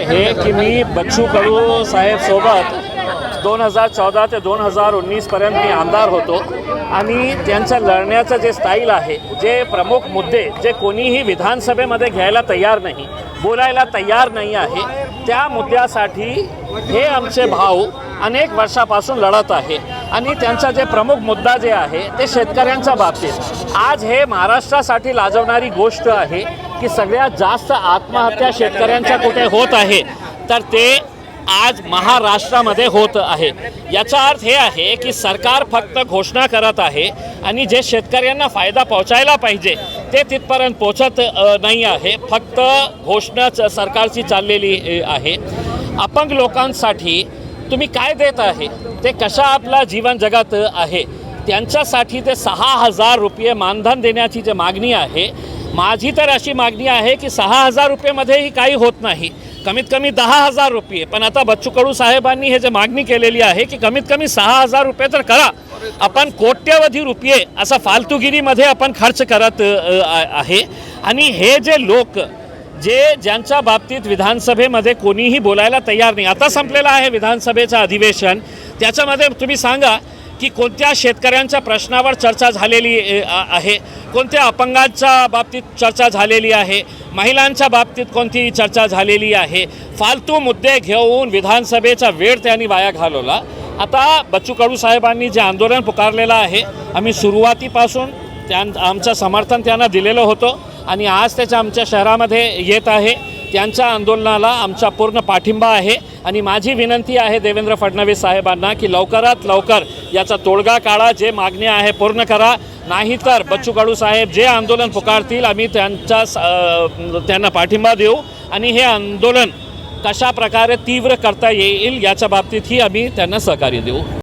हे की मी बच्चू कडू साहेब सोबत 2014 ते 2019 पर्यंत मी आमदार होतो आणि त्यांचं लढण्याचं जे स्टाईल आहे, जे प्रमुख मुद्दे जे कोणीही विधानसभेमध्ये घ्यायला तयार नाही, बोलायला तयार नाही आहे, त्या मुद्द्यासाठी हे आमचे भाऊ अनेक वर्षापासून लढत आहे आणि त्यांचा जे प्रमुख मुद्दा जे आहे ते शेतकऱ्यांच्या बाबतीत आज हे महाराष्ट्रासाठी लाजवणारी गोष्ट आहे की सगळ्यात जास्त आत्महत्या शेतकऱ्यांच्या कुठे होत आहे तर ते आज महाराष्ट्रामध्ये होत आहे। याचा अर्थ हे आहे की सरकार फक्त घोषणा करत आहे आणि जे शेतकऱ्यांना फायदा पोहोचायला पाहिजे ते तिथपर्यंत पोहोचत नाही आहे, फक्त घोषणाच सरकारची चाललेली आहे। अपंग लोकांसाठी तुम्ही काय देत आहे, ते कशा आपला जीवन जगत आहे, त्यांच्यासाठी ते 6,000 रुपये मानधन देण्याची जी मागणी आहे, माझी तर अशी मागणी आहे की 6,000 रुपयेमध्येही काही होत नाही, कमीत कमी 10,000 रुपये। पण आता बच्चू कडू साहेबांनी हे जे मागणी केलेली आहे की कमीत कमी 6,000 रुपये तर करा। आपण कोट्यवधी रुपये असा फालतूगिरीमध्ये आपण खर्च करत आहे आणि हे जे लोक ज्यांच्या बाबतीत विधानसभेमध्ये कोणीही बोलायला तयार नाही, आता संपलेलं आहे विधानसभेचं अधिवेशन, त्याच्यामध्ये तुम्ही सांगा की कोणत्या शेतकऱ्यांच्या प्रश्नावर चर्चा झालेली आहे, कोणत्या अपंगांच्या बाबतीत चर्चा झालेली आहे, महिलांच्या बाबतीत कोणती चर्चा झालेली आहे। फालतू मुद्दे घेऊन विधानसभेचा वेळ त्यांनी वाया घालवला। आता बच्चू कडू साहेबांनी जे आंदोलन पुकारलेलं आहे, आम्ही सुरुवातीपासून आमचं समर्थन त्यांना दिलेलं होतं आणि आज त्याच्या आमच्या शहरामध्ये येत आहे। त्यांच्या आंदोलनाला आमचा पूर्ण पाठिंबा आहे आणि माझी विनंती आहे देवेंद्र फडणवीस साहेबांना की लवकरात लवकर याचा तोडगा काढा, जे मागण्या आहे पूर्ण करा, नाहीतर बच्चू कडू साहेब जे आंदोलन पुकारतील आम्ही त्यांना पाठिंबा देऊ आणि हे आंदोलन कशा प्रकारे तीव्र करता येईल याच्या बाबतीतही आम्ही त्यांना सहकार्य देऊ।